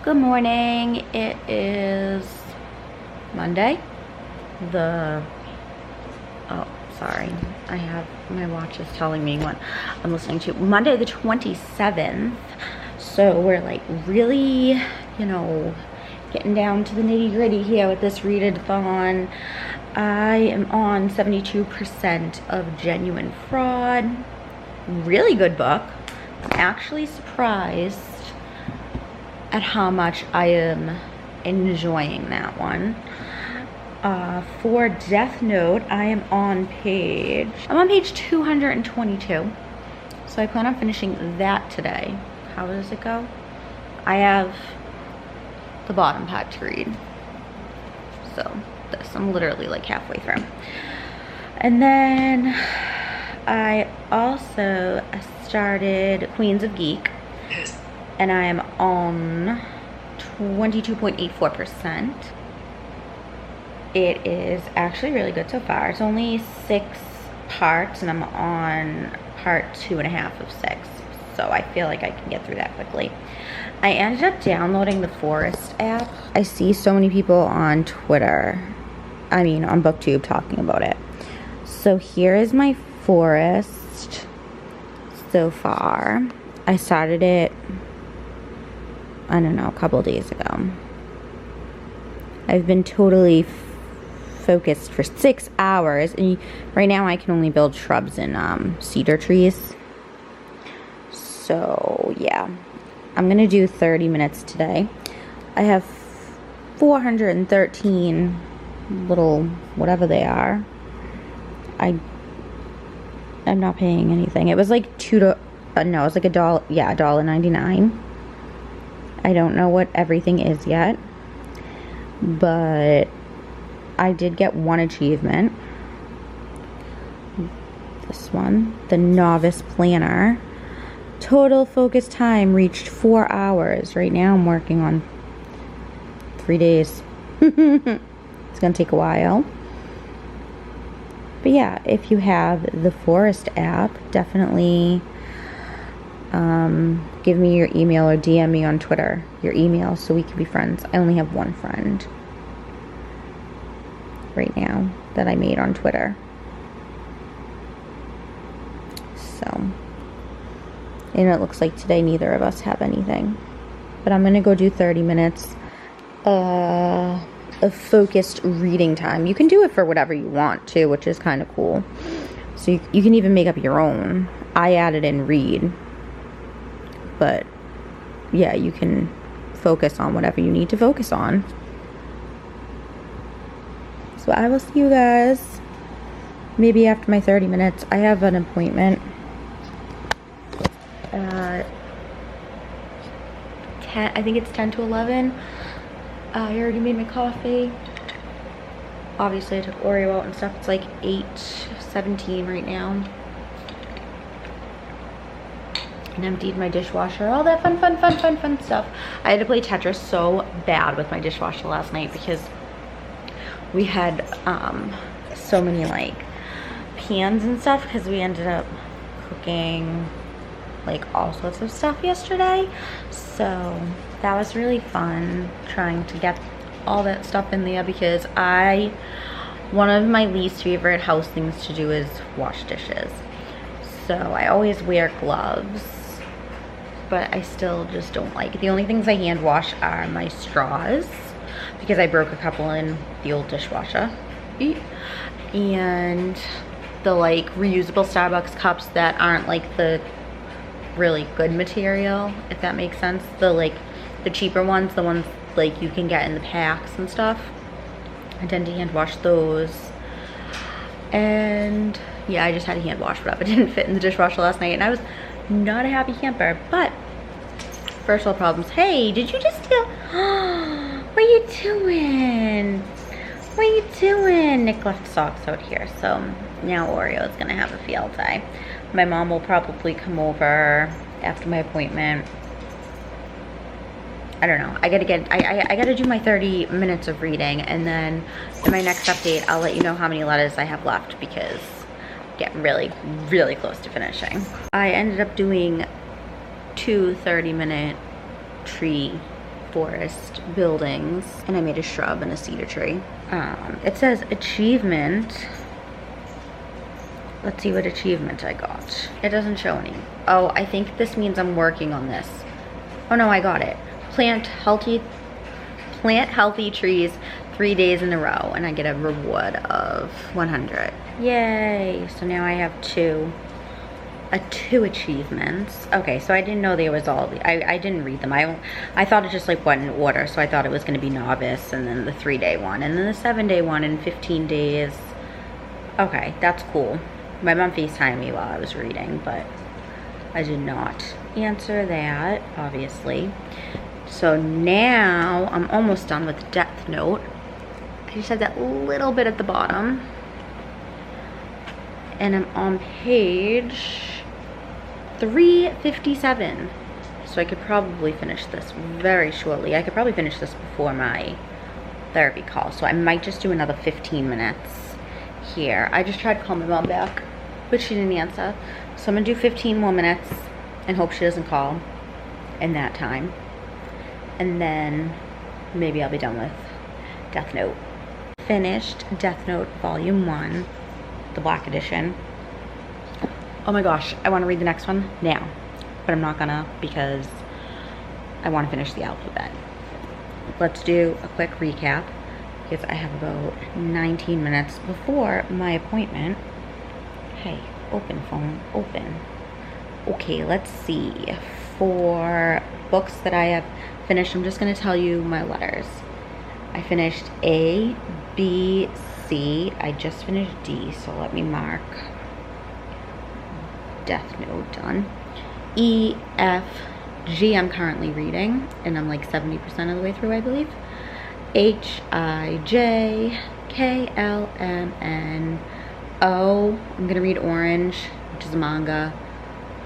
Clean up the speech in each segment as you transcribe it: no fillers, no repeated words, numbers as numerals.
Good morning. It is Monday. Oh, sorry. I have my watch is telling me what I'm listening to. Monday the 27th. So we're like really, getting down to the nitty gritty here with this readathon. I am on 72% of Genuine Fraud. Really good book. I'm actually surprised at how much I am enjoying that one. For Death Note, I'm on page 222. So I plan on finishing that today. How does it go? I have the bottom part to read. So I'm literally like halfway through. And then I also started Queens of Geek. And I am on 22.84%. It is actually really good so far. It's only 6 parts and I'm on part 2.5 of 6. So I feel like I can get through that quickly. I ended up downloading the Forest app. I see so many people on Twitter, on BookTube talking about it. So here is my Forest so far. I started it, I don't know, a couple days ago. I've been totally focused for 6 hours, and right now I can only build shrubs and cedar trees. So yeah, I'm gonna do 30 minutes today. I have 413 little whatever they are. I'm not paying anything. It was like it was like $1. Yeah, $1.99. I don't know what everything is yet, but I did get one achievement. This one, the Novice Planner. Total focus time reached 4 hours. Right now I'm working on 3 days. It's gonna take a while. But yeah, if you have the Forest app, definitely give me your email or DM me on Twitter your email so we can be friends. I only have one friend right now that I made on Twitter. So, and it looks like today neither of us have anything. But I'm gonna go do 30 minutes of focused reading time. You can do it for whatever you want too, which is kind of cool. So you can even make up your own. I added in read. But yeah, you can focus on whatever you need to focus on. So I will see you guys maybe after my 30 minutes. I have an appointment at 10, I think it's 10 to 11. I already made my coffee. Obviously I took Oreo out and stuff. It's like 8:17 right now. And emptied my dishwasher, all that fun stuff. I had to play Tetris so bad with my dishwasher last night because we had so many like pans and stuff because we ended up cooking like all sorts of stuff yesterday. So that was really fun trying to get all that stuff in there because one of my least favorite house things to do is wash dishes. So I always wear gloves, but I still just don't like it. The only things I hand wash are my straws because I broke a couple in the old dishwasher. And the like reusable Starbucks cups that aren't like the really good material, if that makes sense. The cheaper ones, the ones like you can get in the packs and stuff. I tend to hand wash those. And yeah, I just had to hand wash it up. It didn't fit in the dishwasher last night and I was not a happy camper. But first world problems. Hey, did you just steal? What are you doing? What are you doing? Nick left socks out here, so now Oreo is gonna have a field day. My mom will probably come over after my appointment. I don't know. I gotta do my 30 minutes of reading, and then in my next update, I'll let you know how many letters I have left because I'm getting really, really close to finishing. I ended up doing 2 30-minute tree forest buildings, and I made a shrub and a cedar tree. It says achievement. Let's see what achievement I got. It doesn't show any. Oh, I think this means I'm working on this. Oh no, I got it. Plant healthy trees 3 days in a row, and I get a reward of 100. Yay! So now I have two achievements. Okay, so I didn't know there was all. I didn't read them. I thought it just like went in order. So I thought it was going to be novice, and then the 3-day one, and then the 7-day one, and 15 days. Okay, that's cool. My mom FaceTimed me while I was reading, but I did not answer that, obviously. So now I'm almost done with Death Note. I just have that little bit at the bottom. And I'm on page 357. So I could probably finish this very shortly. I could probably finish this before my therapy call. So I might just do another 15 minutes here. I just tried to call my mom back, but she didn't answer. So I'm gonna do 15 more minutes and hope she doesn't call in that time. And then maybe I'll be done with Death Note. Finished Death Note Volume 1, the Black Edition. Oh my gosh, I want to read the next one now, but I'm not gonna because I want to finish the alphabet. Let's do a quick recap because I have about 19 minutes before my appointment. Hey, open phone, open. Okay, let's see. For books that I have finished, I'm just going to tell you my letters. I finished A, B, C. I just finished D, so let me mark Death Note done. E, F, G I'm currently reading, and I'm like 70% of the way through, I believe. H, I, J, K, L, M, N, O. I'm going to read Orange, which is a manga,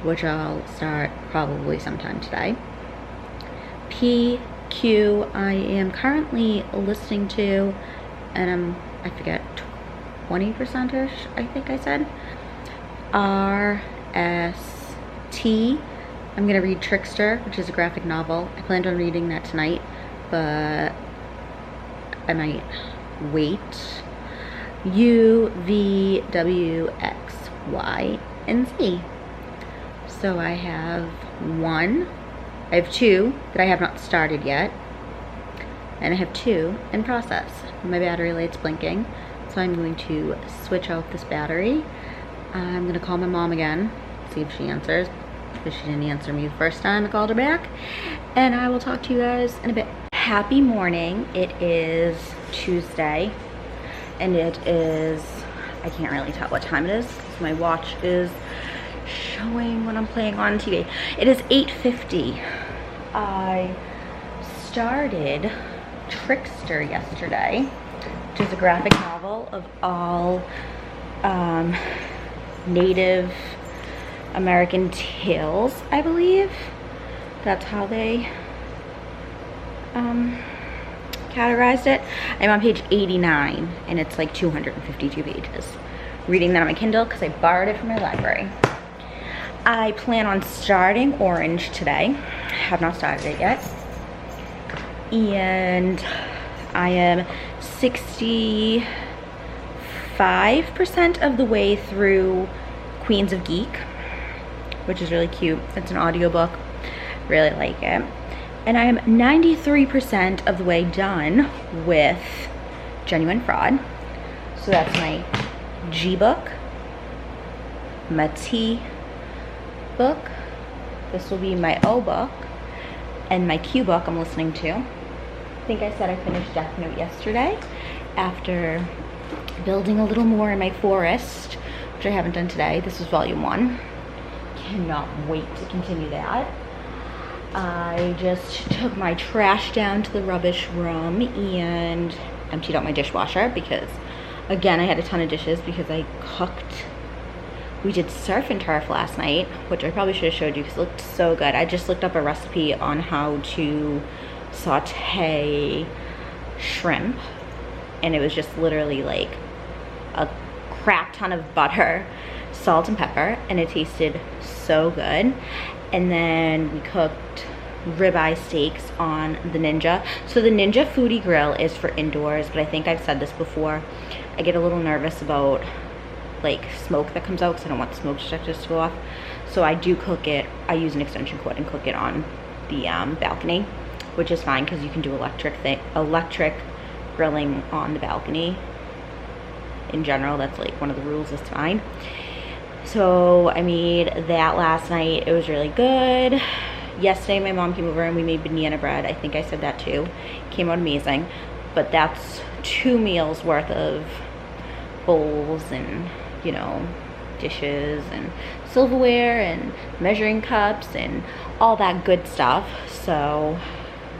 which I'll start probably sometime today. P, Q, I am currently listening to, and I forget, 20%ish, I think I said. R, S, T, I'm gonna read Trickster, which is a graphic novel. I planned on reading that tonight, but I might wait. U, V, W, X, Y, and Z. So I have I have 2 that I have not started yet, and I have 2 in process. My battery light's blinking, so I'm going to switch out this battery. I'm gonna call my mom again, see if she answers, because she didn't answer me the first time I called her back, and I will talk to you guys in a bit. Happy morning. It is Tuesday, and it is, I can't really tell what time it is because my watch is showing when I'm playing on TV. It is 8:50. I started Trickster yesterday, which is a graphic novel of all Native American tales, I believe. That's how they categorized it. I'm on page 89, and it's like 252 pages. Reading that on my Kindle because I borrowed it from my library. I plan on starting Orange today. Have not started it yet. And I am 65% of the way through Queens of Geek, which is really cute. It's an audiobook. Really like it. And I am 93% of the way done with Genuine Fraud. So that's my G book, my T book. This will be my O book, and my Q book I'm listening to. I think I said I finished Death Note yesterday after building a little more in my forest, which I haven't done today. This is volume 1. Cannot wait to continue that. I just took my trash down to the rubbish room and emptied out my dishwasher because, again, I had a ton of dishes because I cooked. We did surf and turf last night, which I probably should have showed you because it looked so good. I just looked up a recipe on how to saute shrimp, and it was just literally like a crap ton of butter, salt and pepper, and it tasted so good. And then we cooked ribeye steaks on the Ninja. So the Ninja Foodie Grill is for indoors, but I think I've said this before. I get a little nervous about like smoke that comes out because I don't want the smoke detectors to go off. So I do cook it, I use an extension cord and cook it on the balcony, which is fine because you can do electric grilling on the balcony. In general, that's like one of the rules, it's fine. So I made that last night. It was really good. Yesterday my mom came over and we made banana bread. I think I said that too. Came out amazing. But that's 2 meals worth of bowls and, you know, dishes and silverware and measuring cups and all that good stuff. So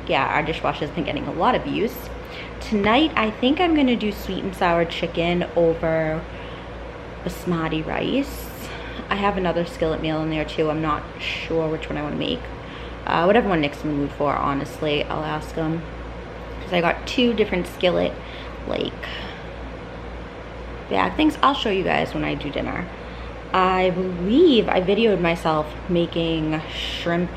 yeah, our dishwasher's been getting a lot of use. Tonight I think I'm gonna do sweet and sour chicken over basmati rice. I have another skillet meal in there too. I'm not sure which one I want to make. Whatever one Nick's in the mood for, honestly. I'll ask him. Because I got 2 different skillet, like, bag things. I'll show you guys when I do dinner. I believe I videoed myself making shrimp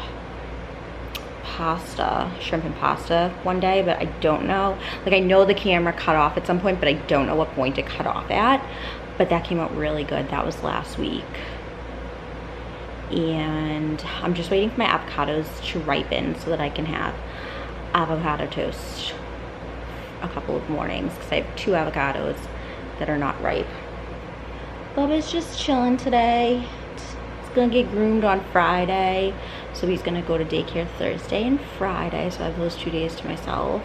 and pasta one day, but I don't know. Like, I know the camera cut off at some point, but I don't know what point it cut off at. But that came out really good. That was last week. And I'm just waiting for my avocados to ripen so that I can have avocado toast a couple of mornings, because I have 2 avocados that are not ripe. Bubba's just chilling today. He's gonna get groomed on Friday, so he's gonna go to daycare Thursday and Friday, so I have those 2 days to myself,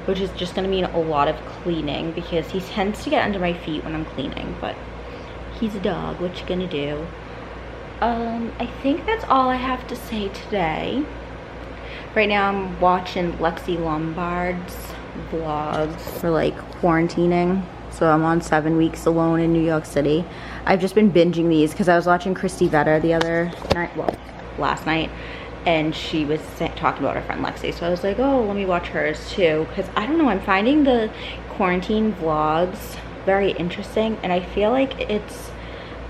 which is just gonna mean a lot of cleaning because he tends to get under my feet when I'm cleaning, but he's a dog, what you gonna do? I think that's all I have to say today. Right now I'm watching Lexi Lombard's vlogs for like quarantining. So I'm on 7 weeks alone in New York City. I've just been binging these because I was watching Christy Vetter the other night, well, last night, and she was talking about her friend Lexi. So I was like, oh, let me watch hers too. Because I don't know, I'm finding the quarantine vlogs very interesting, and I feel like it's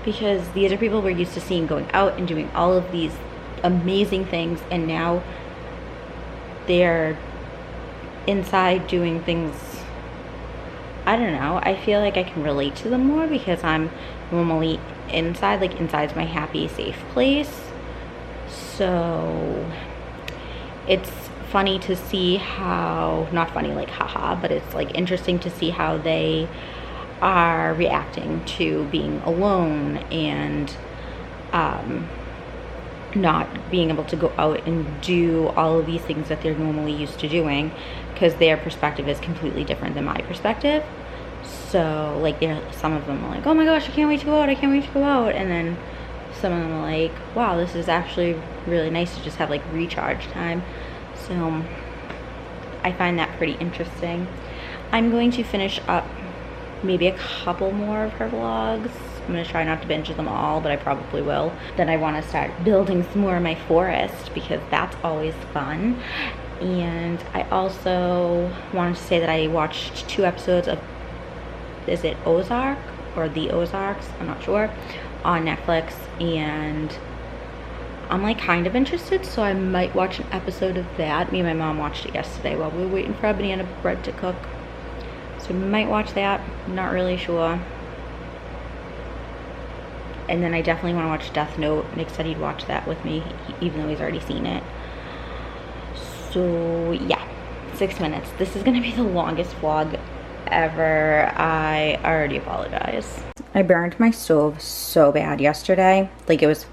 because these are people we're used to seeing going out and doing all of these amazing things, and now they're inside doing things. I don't know, I feel like I can relate to them more because I'm normally inside, like inside's my happy, safe place. So it's funny to see how, not funny like haha, but it's like interesting to see how they are reacting to being alone and not being able to go out and do all of these things that they're normally used to doing, because their perspective is completely different than my perspective. So like some of them are like, oh my gosh, I can't wait to go out, I can't wait to go out, and then some of them are like, wow, this is actually really nice to just have like recharge time. So I find that pretty interesting. I'm going to finish up maybe a couple more of her vlogs. I'm gonna try not to binge them all, but I probably will. Then I want to start building some more of my forest because that's always fun. And I also wanted to say that I watched 2 episodes of, is it Ozark or The Ozarks? I'm not sure, on Netflix, and I'm like kind of interested, so I might watch an episode of that. Me and my mom watched it yesterday while we were waiting for our banana bread to cook. So we might watch that, not really sure. And then I definitely want to watch Death Note. Nick said he'd watch that with me, even though he's already seen it. So yeah, 6 minutes. This is gonna be the longest vlog ever. I already apologize. I burned my stove so bad yesterday. Like, it was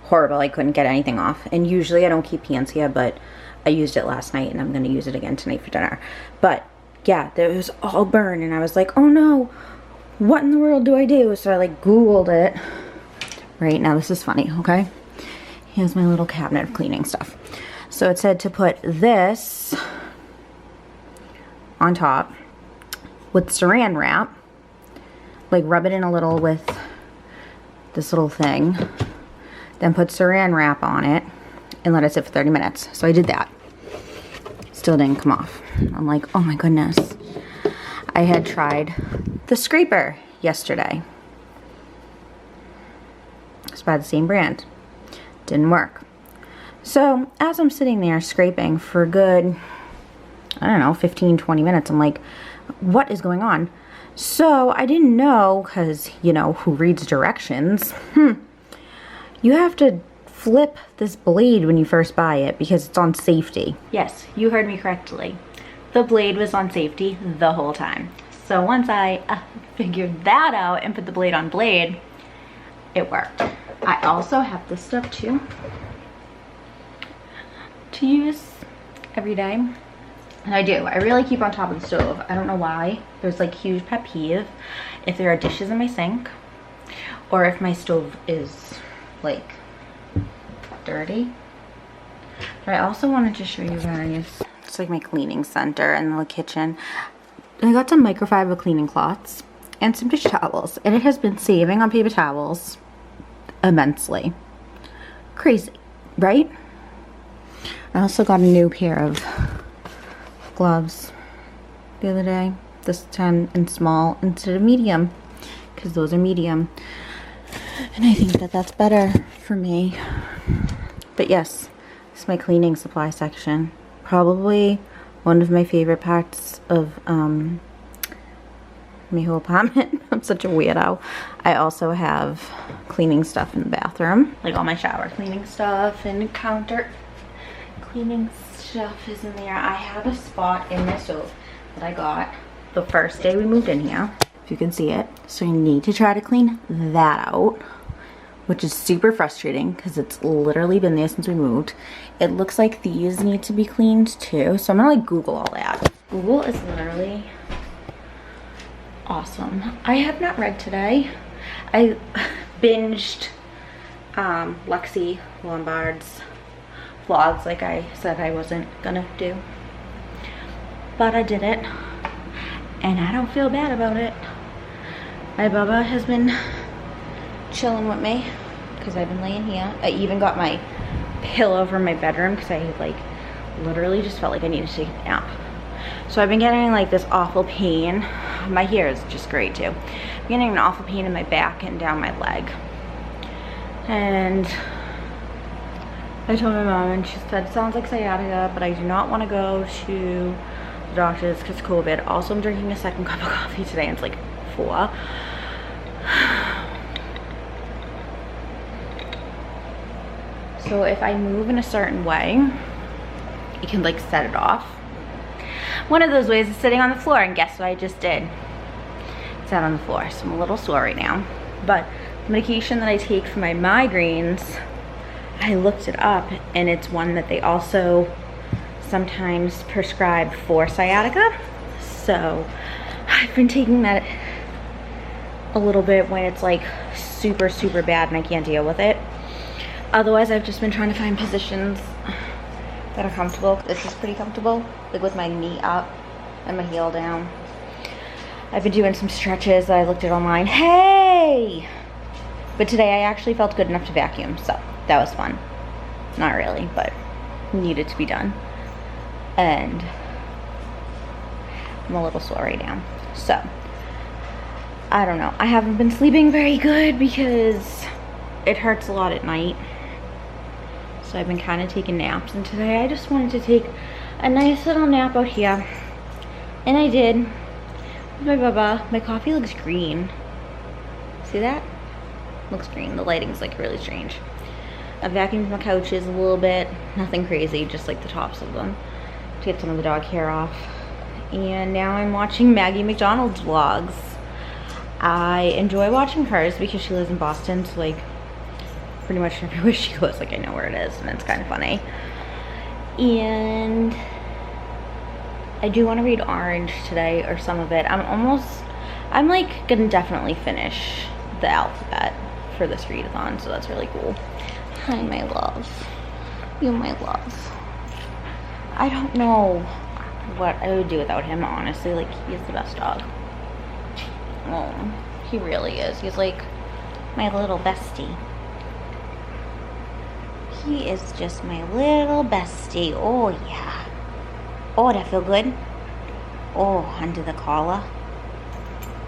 horrible. I couldn't get anything off. And usually I don't keep pans here, but I used it last night and I'm gonna use it again tonight for dinner. But yeah, it was all burned and I was like, oh no, what in the world do I do? So I like Googled it. Right now, this is funny, okay? Here's my little cabinet of cleaning stuff. So it said to put this on top with saran wrap, like rub it in a little with this little thing, then put saran wrap on it and let it sit for 30 minutes. So I did that. Still didn't come off. I'm like, oh my goodness. I had tried the scraper yesterday. It's by the same brand. Didn't work. So as I'm sitting there scraping for a good, I don't know, 15, 20 minutes, I'm like, what is going on? So I didn't know, because, you know, who reads directions? You have to flip this blade when you first buy it because it's on safety. Yes, you heard me correctly. The blade was on safety the whole time. So once I figured that out and put the blade on blade, it worked. I also have this stuff too to use every day. And I do. I really keep on top of the stove. I don't know why. There's like huge pet peeve if there are dishes in my sink or if my stove is like dirty. But I also wanted to show you guys, it's like my cleaning center in the kitchen. I got some microfiber cleaning cloths and some dish towels, and it has been saving on paper towels immensely. Crazy, right? I also got a new pair of gloves the other day, this time in small instead of medium, because those are medium, and I think that that's better for me. But yes, this is my cleaning supply section. Probably one of my favorite parts of my whole apartment. I'm such a weirdo. I also have cleaning stuff in the bathroom, like all my shower cleaning stuff and counter cleaning stuff is in there. I have a spot in my stove that I got the first day we moved in here, if you can see it. So you need to try to clean that out, which is super frustrating because it's literally been there since we moved. It looks like these need to be cleaned too, so I'm gonna like Google all that. Google is literally awesome. I have not read today. I binged Lexi Lombard's vlogs like I said I wasn't gonna do, but I did it and I don't feel bad about it. My Bubba has been chilling with me because I've been laying here. I even got my pillow from my bedroom because I like literally just felt like I needed to take a nap. So I've been getting like this awful pain. My hair is just great too. I'm getting an awful pain in my back and down my leg. And I told my mom and she said, sounds like sciatica, but I do not want to go to the doctor's because COVID. Also, I'm drinking a second cup of coffee today and it's like 4. So if I move in a certain way, you can like set it off. One of those ways is sitting on the floor, and guess what I just did? Sat on the floor, so I'm a little sore right now. But the medication that I take for my migraines, I looked it up, and it's one that they also sometimes prescribe for sciatica. So I've been taking that a little bit when it's like super, super bad and I can't deal with it. Otherwise, I've just been trying to find positions that are comfortable. This is pretty comfortable, like with my knee up and my heel down. I've been doing some stretches that I looked at online. Hey! But today I actually felt good enough to vacuum, so that was fun. Not really, but needed to be done. And I'm a little sore right now. So, I don't know. I haven't been sleeping very good because it hurts a lot at night. So I've been kind of taking naps, and today I just wanted to take a nice little nap out here. And I did. My Bubba. My coffee looks green. See that? Looks green. The lighting's like really strange. I vacuumed my couches a little bit. Nothing crazy, just like the tops of them to get some of the dog hair off. And now I'm watching Maggie McDonald's vlogs. I enjoy watching hers because she lives in Boston, so like pretty much everywhere she goes, like I know where it is, and it's kind of funny. And I do want to read Orange today, or some of it. I'm like gonna definitely finish the alphabet for this readathon, so that's really cool. Hi, my love. You, my love. I don't know what I would do without him, honestly. Like, he's the best dog. Oh, he really is. He's like my little bestie. He is just my little bestie. Oh, yeah. Oh, that feel good? Oh, under the collar.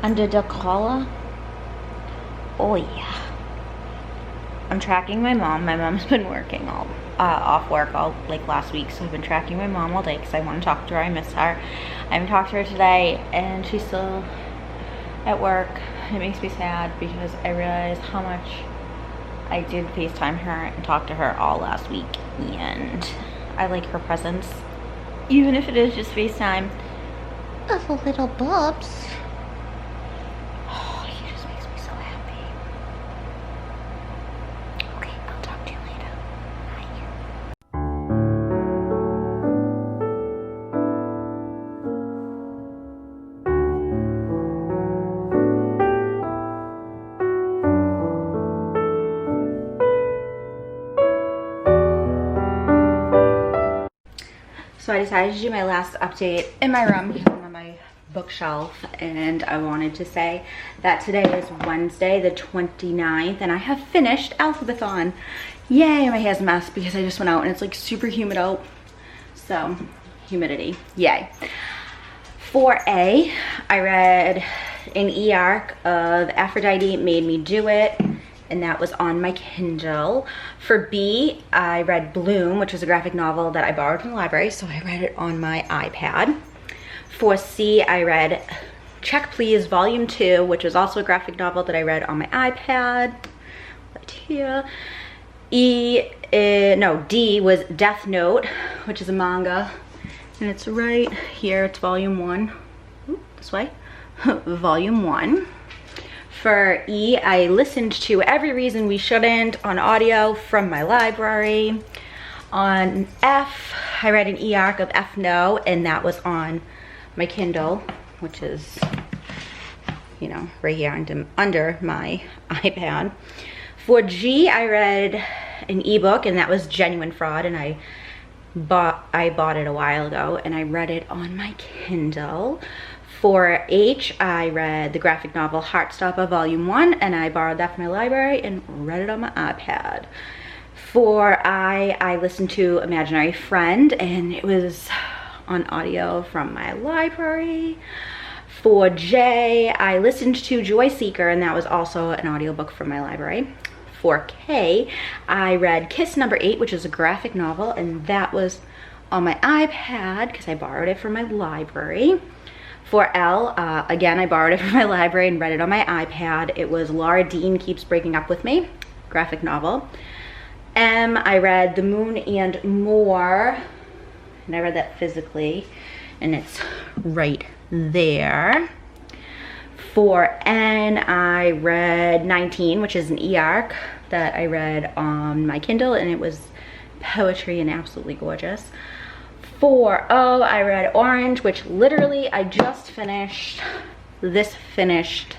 Under the collar. Oh, yeah. I'm tracking my mom. My mom's been working all off work all like last week, so I've been tracking my mom all day because I want to talk to her. I miss her. I haven't talked to her today, and she's still at work. It makes me sad because I realize how much I did FaceTime her and talk to her all last week, and I like her presence, even if it is just FaceTime of a little bubs. Oh, he just makes me so happy. Okay, I'll talk to you later. Bye. So I decided to do my last update in my room because I'm on my bookshelf, and I wanted to say that today is Wednesday the 29th and I have finished Alphabethon. Yay, my hair's a mess because I just went out and it's like super humid out. So, humidity, yay. For A, I read an e-arc of Aphrodite Made Me Do It, and that was on my Kindle. For B, I read Bloom, which was a graphic novel that I borrowed from the library, so I read it on my iPad. For C, I read Check Please Volume 2, which was also a graphic novel that I read on my iPad, right here. D was Death Note, which is a manga, and it's right here, it's Volume 1. Ooh, this way, Volume 1. For E, I listened to Every Reason We Shouldn't on audio from my library. On F, I read an e-arc of F No, and that was on my Kindle, which is, you know, right here under my iPad. For G, I read an ebook, and that was Genuine Fraud, and I bought it a while ago, and I read it on my Kindle. For H, I read the graphic novel Heartstopper Volume 1, and I borrowed that from my library and read it on my iPad. For I listened to Imaginary Friend, and it was on audio from my library. For J, I listened to Joy Seeker, and that was also an audiobook from my library. For K, I read Kiss Number 8, which is a graphic novel, and that was on my iPad because I borrowed it from my library. For L, again, I borrowed it from my library and read it on my iPad. It was Laura Dean Keeps Breaking Up With Me, graphic novel. M, I read The Moon and More, and I read that physically, and it's right there. For N, I read 19, which is an e-arc that I read on my Kindle, and it was poetry and absolutely gorgeous. For O, I read Orange, which literally I just finished. This finished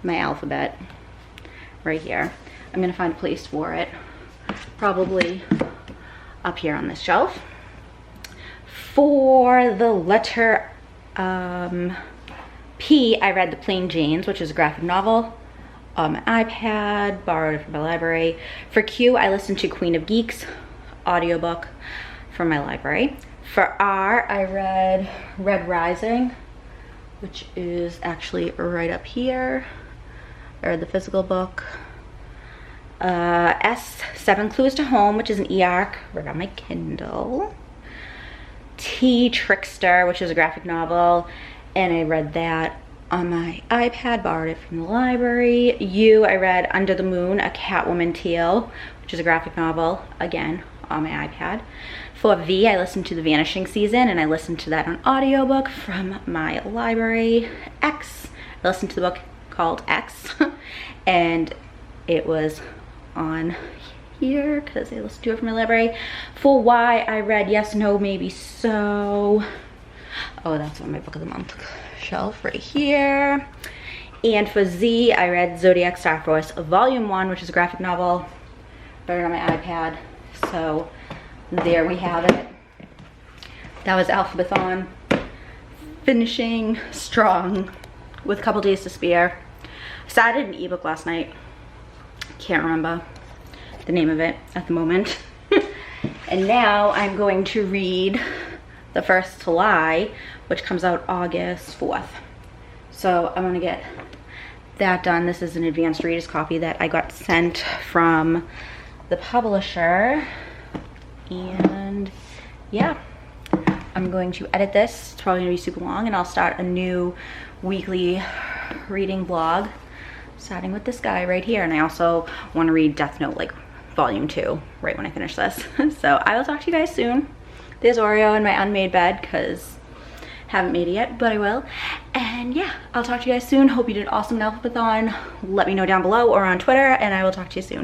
my alphabet right here. I'm gonna find a place for it, probably up here on this shelf. For the letter P, I read The Plain Janes, which is a graphic novel on my iPad, borrowed it from my library. For Q, I listened to Queen of Geeks audiobook from my library. For R, I read Red Rising, which is actually right up here. I read the physical book. S, 7 Clues to Home, which is an e-arc, read on my Kindle. T, Trickster, which is a graphic novel, and I read that on my iPad, borrowed it from the library. U, I read Under the Moon, a Catwoman tale, which is a graphic novel, again, on my iPad. For V, I listened to The Vanishing Season, and I listened to that on audiobook from my library. X, I listened to the book called X, and it was on here because I listened to it from my library. For Y, I read Yes, No, Maybe So. Oh, that's on my book of the month shelf right here. And for Z, I read Zodiac Star Force Volume 1, which is a graphic novel. Read it on my iPad. So there we have it. That was Alphabethon, finishing strong with a couple days to spare. I started an ebook last night. Can't remember the name of it at the moment. And now I'm going to read The First to Lie, which comes out August 4th. So I'm gonna get that done. This is an advanced reader's copy that I got sent from the publisher. And yeah, I'm going to edit this. It's probably gonna be super long, and I'll start a new weekly reading blog starting with this guy right here. And I also want to read Death Note, like volume 2, right when I finish this. So I will talk to you guys soon. There's Oreo in my unmade bed because haven't made it yet, but I will. And yeah, I'll talk to you guys soon. Hope you did awesome in Alphabethon. Let me know down below or on Twitter, and I will talk to you soon.